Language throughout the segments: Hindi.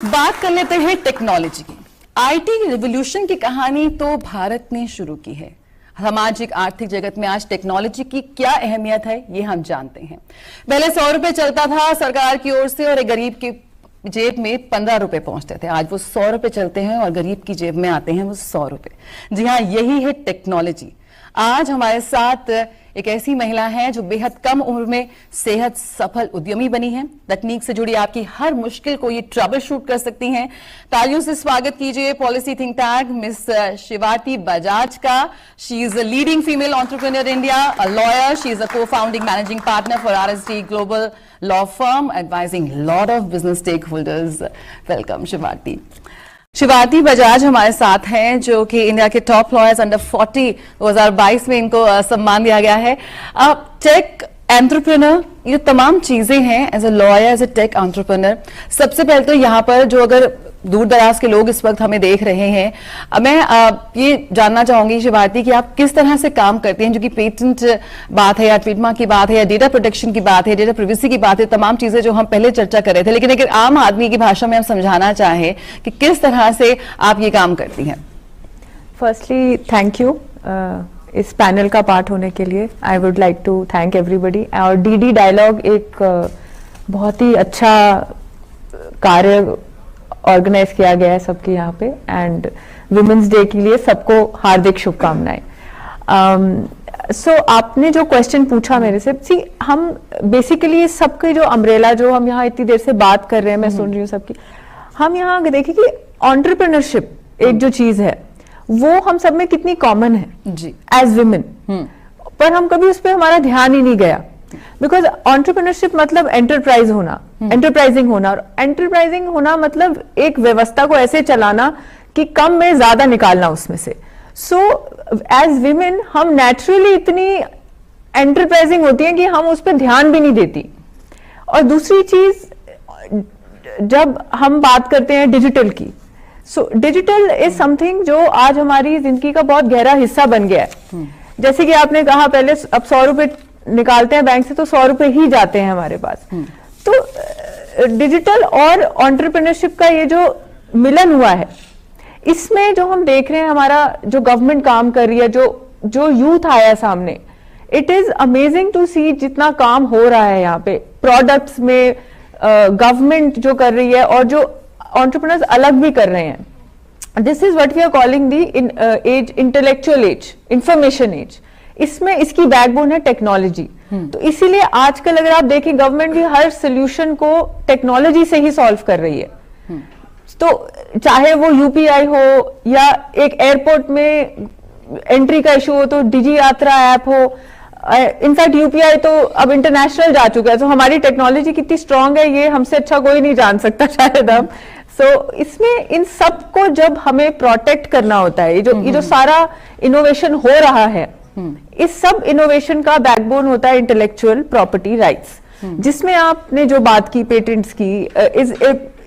बात कर लेते हैं टेक्नोलॉजी की। आईटी रिवॉल्यूशन की कहानी तो भारत ने शुरू की है। सामाजिक आर्थिक जगत में आज टेक्नोलॉजी की क्या अहमियत है ये हम जानते हैं। पहले 100 रुपए चलता था सरकार की ओर से और एक गरीब की जेब में 15 रुपए पहुंचते थे। आज वो 100 रुपए चलते हैं और गरीब की जेब में आते हैं वो 100 रुपए। जी हाँ, यही है टेक्नोलॉजी। आज हमारे साथ एक ऐसी महिला है जो बेहद कम उम्र में सेहत सफल उद्यमी बनी है। तकनीक से जुड़ी आपकी हर मुश्किल को ये ट्रबल शूट कर सकती हैं। तालियों से स्वागत कीजिए policy think tank miss Shivati Bajaj का। She is a leading female entrepreneur India, a lawyer, she is a co-founding managing partner for RSD Global Law Firm, advising lot of business stakeholders. Welcome Shivati. Shivati Bajaj हमारे साथ हैं जो कि इंडिया के टॉप लॉयर्स अंडर 40 2022 में इनको सम्मान दिया गया है। अब टेक एंटरप्रेन्योर, ये तमाम चीजें हैं as a lawyer, as a tech entrepreneur. सबसे पहले तो यहाँ पर जो अगर दूर दराज के लोग इस वक्त हमें देख रहे हैं, मैं ये जानना चाहूंगी शिवाती कि आप किस तरह से काम करते हैं, जो कि पेटेंट बात है या ट्रेडमार्क की बात है या डेटा प्रोटेक्शन की बात है, डेटा प्राइवेसी की बात है, तमाम चीजें जो हम पहले चर्चा कर रहे थे। लेकिन अगर आम आदमी की भाषा में हम समझाना चाहें कि किस तरह से आप ये काम करती हैं। फर्स्टली थैंक यू इस पैनल का पार्ट होने के लिए। I would like to thank everybody. और डीडी डायलॉग एक बहुत ही अच्छा कार्य ऑर्गेनाइज किया गया है सबके यहाँ पे, एंड वुमेन्स डे के लिए सबको हार्दिक शुभकामनाएं। सो आपने जो क्वेश्चन पूछा मेरे से, सी हम बेसिकली सबके जो अम्ब्रेला जो हम यहाँ इतनी देर से बात कर रहे हैं, मैं सुन रही हूँ सबकी, हम यहाँ देखिए कि एंटरप्रेन्योरशिप एक जो चीज है वो हम सब में कितनी कॉमन है जी एज वुमेन, पर हम कभी उस पर हमारा ध्यान ही नहीं गया। बिकॉज एंटरप्रेन्योरशिप मतलब एंटरप्राइज होना, एंटरप्राइजिंग होना, और एंटरप्राइजिंग होना मतलब एक व्यवस्था को ऐसे चलाना कि कम में ज्यादा निकालना उसमें से। सो एज विमेन हम नेचुरली इतनी एंटरप्राइजिंग होती हैं कि हम उस पर ध्यान भी नहीं देती। और दूसरी चीज, जब हम बात करते हैं डिजिटल की, सो डिजिटल इज समथिंग जो आज हमारी जिंदगी का बहुत गहरा हिस्सा बन गया है। जैसे कि आपने कहा पहले, अब 100 रुपए निकालते हैं बैंक से तो 100 रुपए ही जाते हैं हमारे पास। तो डिजिटल और एंटरप्रेन्योरशिप का ये जो मिलन हुआ है, इसमें जो हम देख रहे हैं, हमारा जो गवर्नमेंट काम कर रही है, जो यूथ आया सामने, इट इज अमेजिंग टू सी जितना काम हो रहा है यहाँ पे प्रोडक्ट्स में, गवर्नमेंट जो कर रही है और जो एंटरप्रेन्योर्स अलग भी कर रहे हैं। This is what we are calling the age, intellectual age, information age. इसमें इसकी बैकबोन है टेक्नोलॉजी। तो इसीलिए आजकल अगर आप देखें, गवर्नमेंट भी हर सोल्यूशन को टेक्नोलॉजी से ही सॉल्व कर रही है। तो चाहे वो यूपीआई हो या एक एयरपोर्ट में एंट्री का इशू हो तो डिजी यात्रा ऐप हो, इनफैक्ट यूपीआई तो अब इंटरनेशनल जा चुका है। तो हमारी टेक्नोलॉजी कितनी स्ट्रांग है ये हमसे अच्छा कोई नहीं जान सकता शायद अब। सो इसमें इन सब को जब हमें प्रोटेक्ट करना होता है, ये जो सारा इनोवेशन हो रहा है, इस सब इनोवेशन का बैकबोन होता है इंटेलेक्चुअल प्रॉपर्टी राइट्स, जिसमें आपने जो बात की पेटेंट्स की,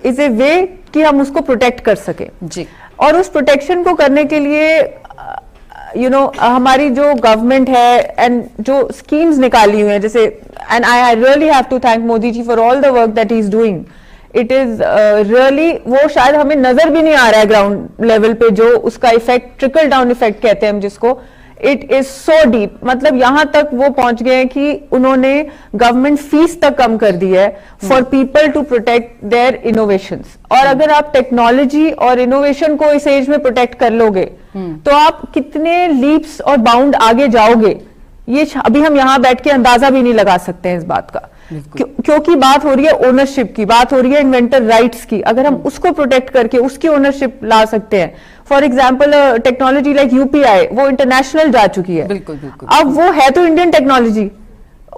इज ए वे कि हम उसको प्रोटेक्ट कर सके जी। और उस प्रोटेक्शन को करने के लिए हमारी जो गवर्नमेंट है एंड जो स्कीम्स निकाली हुई है, जैसे, and I really have to thank Modi ji for all the work that he is doing. It is really, वो शायद हमें नजर भी नहीं आ रहा है ग्राउंड लेवल पे, जो उसका इफेक्ट, ट्रिकल डाउन इफेक्ट कहते हैं हम जिसको, इट इज सो डीप। मतलब यहां तक वो पहुंच गए कि उन्होंने गवर्नमेंट फीस तक कम कर दी है for people to protect their innovations. और अगर आप टेक्नोलॉजी और इनोवेशन को इस एज में प्रोटेक्ट कर लोगे तो आप कितने लीप्स और बाउंड आगे जाओगे, ये अभी हम यहां बैठ के अंदाजा भी नहीं लगा सकते हैं इस बात का। क्योंकि बात हो रही है ओनरशिप की, बात हो रही है इन्वेंटर राइट्स की। अगर हम उसको प्रोटेक्ट करके उसकी ओनरशिप ला सकते हैं, for example technology like UPI, वो इंटरनेशनल जा चुकी है। बिल्कुल, बिल्कुल। अब वो है तो इंडियन टेक्नोलॉजी,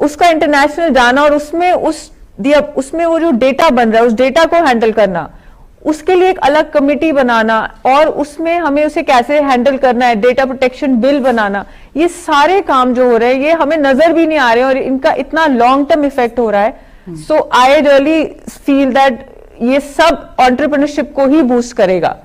उसका इंटरनेशनल जाना और उसमें वो जो डेटा बन रहा है, उस डेटा को हैंडल करना, उसके लिए एक अलग कमेटी बनाना और उसमें हमें उसे कैसे हैंडल करना है, डेटा प्रोटेक्शन बिल बनाना, ये सारे काम जो हो रहे हैं ये हमें नजर भी नहीं आ रहे हैं और इनका इतना लॉन्ग टर्म इफेक्ट हो रहा है। सो आई रियली फील दैट ये सब एंटरप्रेन्योरशिप को ही बूस्ट करेगा।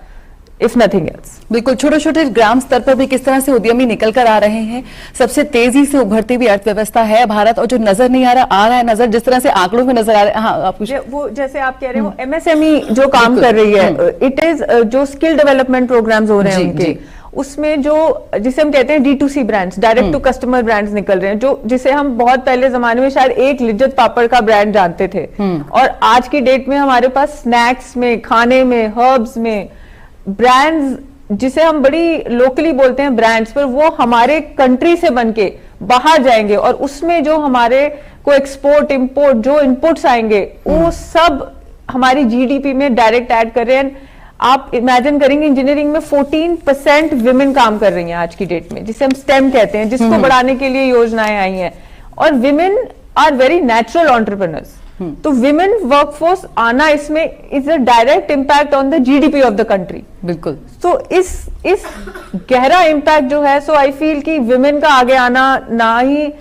if nothing else. बिल्कुल, छोटे छोटे ग्राम स्तर पर भी किस तरह से उद्यमी निकल कर आ रहे हैं। सबसे तेजी से उभरती हुई अर्थव्यवस्था है भारत, और जो नजर नहीं आ रहा है नजर, जिस तरह से आंकड़ों में नजर आ रहा है। हाँ, आप वो जैसे आप कह रहे हो MSME जो काम कर रही है, इट इज जो स्किल डेवलपमेंट प्रोग्राम्स हो रहे हैं उनके, उसमें जो जिसे हम कहते हैं D2C brands, direct to customer brands निकल रहे हैं, जो जिसे हम बहुत पहले जमाने में शायद एक लिज्जत पापड़ का ब्रांड जानते थे, और आज की डेट में हमारे पास स्नैक्स में, खाने में, हर्ब्स में ब्रांड्स, जिसे हम बड़ी लोकली बोलते हैं ब्रांड्स, पर वो हमारे कंट्री से बनके बाहर जाएंगे, और उसमें जो हमारे को एक्सपोर्ट इंपोर्ट जो इनपुट्स आएंगे वो सब हमारी GDP में डायरेक्ट ऐड कर रहे हैं। आप इमेजिन करेंगे इंजीनियरिंग में 14% विमेन काम कर रही हैं आज की डेट में, जिसे हम STEM कहते हैं, जिसको बढ़ाने के लिए योजनाएं आई हैं, और women are very natural entrepreneurs. तो विमेन वर्कफोर्स आना इसमें is a direct impact on the GDP of the country. बिल्कुल। तो इस गहरा इम्पैक्ट जो है, सो आई फील कि विमेन का आगे आना ना ही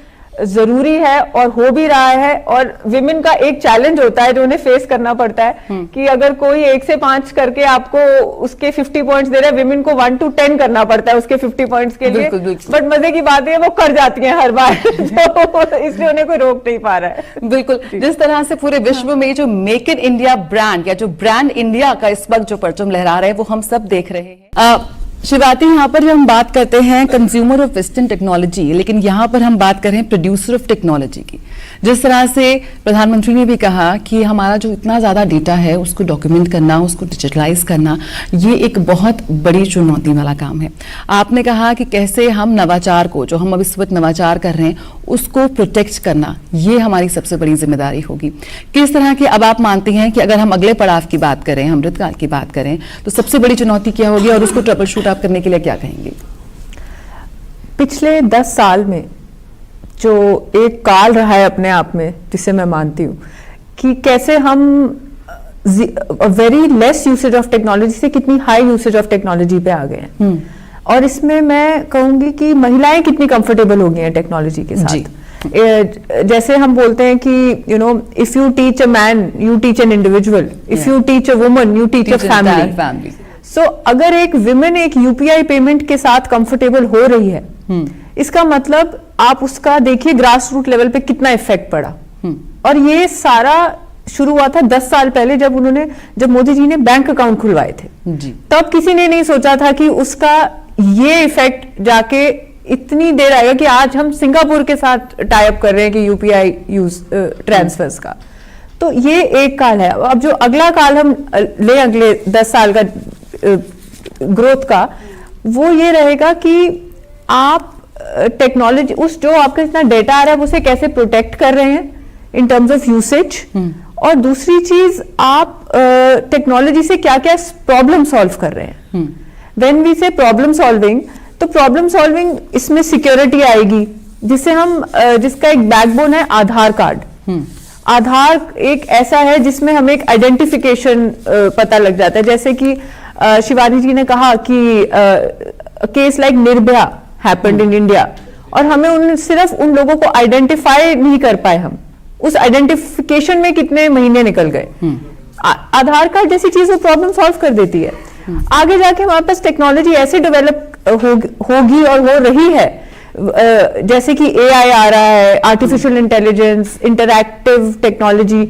जरूरी है और हो भी रहा है, और विमेन का एक चैलेंज होता है जो उन्हें फेस करना पड़ता है कि अगर कोई 1 से 5 करके आपको उसके 50 पॉइंट्स दे रहा है, विमेन को 1 to 10 करना पड़ता है उसके 50 पॉइंट्स के लिए। बट मजे की बात है वो कर जाती हैं हर बार इसलिए उन्हें कोई रोक नहीं पा रहा है। बिल्कुल, जिस तरह से पूरे विश्व में जो मेक इन इंडिया ब्रांड या जो ब्रांड इंडिया का इस वक्त जो परचम लहरा रहे हैं वो हम सब देख रहे हैं। शिवाती, यहाँ पर जब हम बात करते हैं कंज्यूमर ऑफ वेस्टर्न टेक्नोलॉजी, लेकिन यहाँ पर हम बात कर रहे हैं प्रोड्यूसर ऑफ टेक्नोलॉजी की। जिस तरह से प्रधानमंत्री ने भी कहा कि हमारा जो इतना ज्यादा डेटा है उसको डॉक्यूमेंट करना, उसको डिजिटलाइज करना, ये एक बहुत बड़ी चुनौती वाला काम है। आपने कहा कि कैसे हम नवाचार को, जो हम अब इस वक्त नवाचार कर रहे हैं, उसको प्रोटेक्ट करना, ये हमारी सबसे बड़ी जिम्मेदारी होगी। किस तरह के, अब आप मानती हैं कि अगर हम अगले पड़ाव की बात करें, अमृतकाल की बात करें, तो सबसे बड़ी चुनौती क्या होगी और उसको ट्रबल शूट आप करने के लिए क्या कहेंगे? पिछले 10 साल में जो एक काल रहा है अपने आप में, जिसे मैं मानती हूँ कि कैसे हम very less usage of technology से कितनी हाई यूसेज ऑफ टेक्नोलॉजी पे आ गए हैं। और इसमें मैं कहूंगी कि महिलाएं कितनी कंफर्टेबल हो गई हैं टेक्नोलॉजी के साथ। जैसे हम बोलते हैं कि you know, if you teach a man you teach an individual, if you teach a woman you teach a family. So अगर एक विमेन एक UPI पेमेंट के साथ कंफर्टेबल हो रही है, इसका मतलब आप उसका देखिए ग्रास रूट लेवल पे कितना इफेक्ट पड़ा। और ये सारा शुरू हुआ था 10 साल पहले, जब मोदी जी ने बैंक अकाउंट खुलवाए थे जी। तब किसी ने नहीं सोचा था कि उसका ये इफेक्ट जाके इतनी देर आएगा कि आज हम सिंगापुर के साथ टाई अप कर रहे हैं कि UPI यूज ट्रांसफर्स का। तो ये एक काल है। अब जो अगला काल हम ले अगले 10 साल का ग्रोथ का, वो ये रहेगा कि आप टेक्नोलॉजी, उस जो आपका इतना डेटा आ रहा है उसे कैसे प्रोटेक्ट कर रहे हैं इन टर्म्स ऑफ यूसेज, और दूसरी चीज आप टेक्नोलॉजी से क्या क्या प्रॉब्लम सॉल्व कर रहे हैं। व्हेन वी से प्रॉब्लम सॉल्विंग, तो प्रॉब्लम सॉल्विंग इसमें सिक्योरिटी आएगी, जिसे हम जिसका एक बैकबोन है आधार कार्ड। आधार एक ऐसा है जिसमें हमें एक आइडेंटिफिकेशन पता लग जाता है। जैसे कि शिवानी जी ने कहा कि case like Nirbhaya happened in India, और हमें सिर्फ उन लोगों को आइडेंटिफाई नहीं कर पाए, हम उस आइडेंटिफिकेशन में कितने महीने निकल गए। आधार कार्ड जैसी चीज वो प्रॉब्लम सॉल्व कर देती है। आगे जाके हमारे पास टेक्नोलॉजी ऐसे डेवलप होगी और हो रही है, जैसे कि AI आ रहा है, आर्टिफिशियल इंटेलिजेंस, इंटरैक्टिव टेक्नोलॉजी,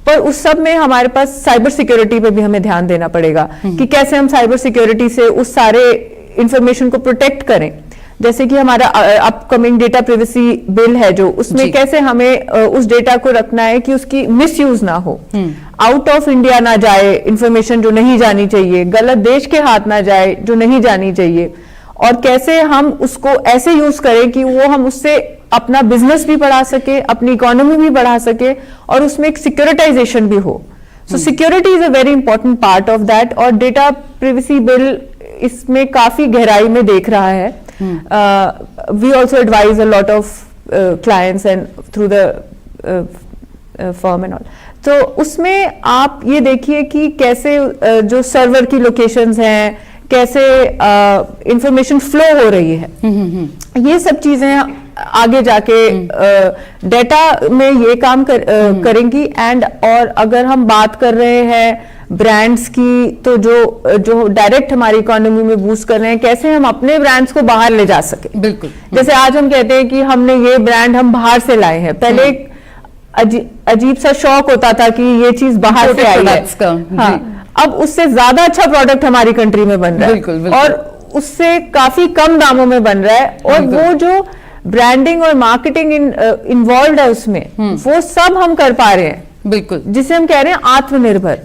पर उस सब में हमारे पास साइबर सिक्योरिटी पे भी हमें ध्यान देना पड़ेगा कि कैसे हम साइबर सिक्योरिटी से उस सारे इंफॉर्मेशन को प्रोटेक्ट करें। जैसे कि हमारा अपकमिंग डेटा प्राइवेसी बिल है जो, उसमें कैसे हमें उस डेटा को रखना है कि उसकी मिसयूज ना हो, आउट ऑफ इंडिया ना जाए इंफॉर्मेशन जो नहीं जानी चाहिए, गलत देश के हाथ ना जाए जो नहीं जानी चाहिए, और कैसे हम उसको ऐसे यूज करें कि वो हम उससे अपना बिजनेस भी बढ़ा सके, अपनी इकोनॉमी भी बढ़ा सके, और उसमें एक सिक्योरिटाइजेशन भी हो। So security is a very important part of that, और डेटा प्राइवेसी बिल इसमें काफी गहराई में देख रहा है। We also advise a lot of clients and through the firm and all. तो उसमें आप ये देखिए कि कैसे जो सर्वर की लोकेशंस हैं, कैसे इंफॉर्मेशन फ्लो हो रही है, ये सब चीजें आगे जाके डेटा में ये काम करेंगी। एंड और अगर हम बात कर रहे हैं ब्रांड्स की, तो जो डायरेक्ट हमारी इकोनॉमी में बूस्ट कर रहे हैं, कैसे हम अपने ब्रांड्स को बाहर ले जा सके। बिल्कुल। जैसे आज हम कहते हैं कि हमने ये ब्रांड हम बाहर से लाए हैं, पहले एक अजीब सा शौक होता था कि ये चीज बाहर से आई है, हाँ, अब उससे ज्यादा अच्छा प्रोडक्ट हमारी कंट्री में बन रहा है। बिल्कुल, बिल्कुल। और उससे काफी कम दामों में बन रहा है, और वो जो ब्रांडिंग और मार्केटिंग इन्वॉल्व है उसमें, वो सब हम कर पा रहे हैं, बिल्कुल, जिसे हम कह रहे हैं आत्मनिर्भर।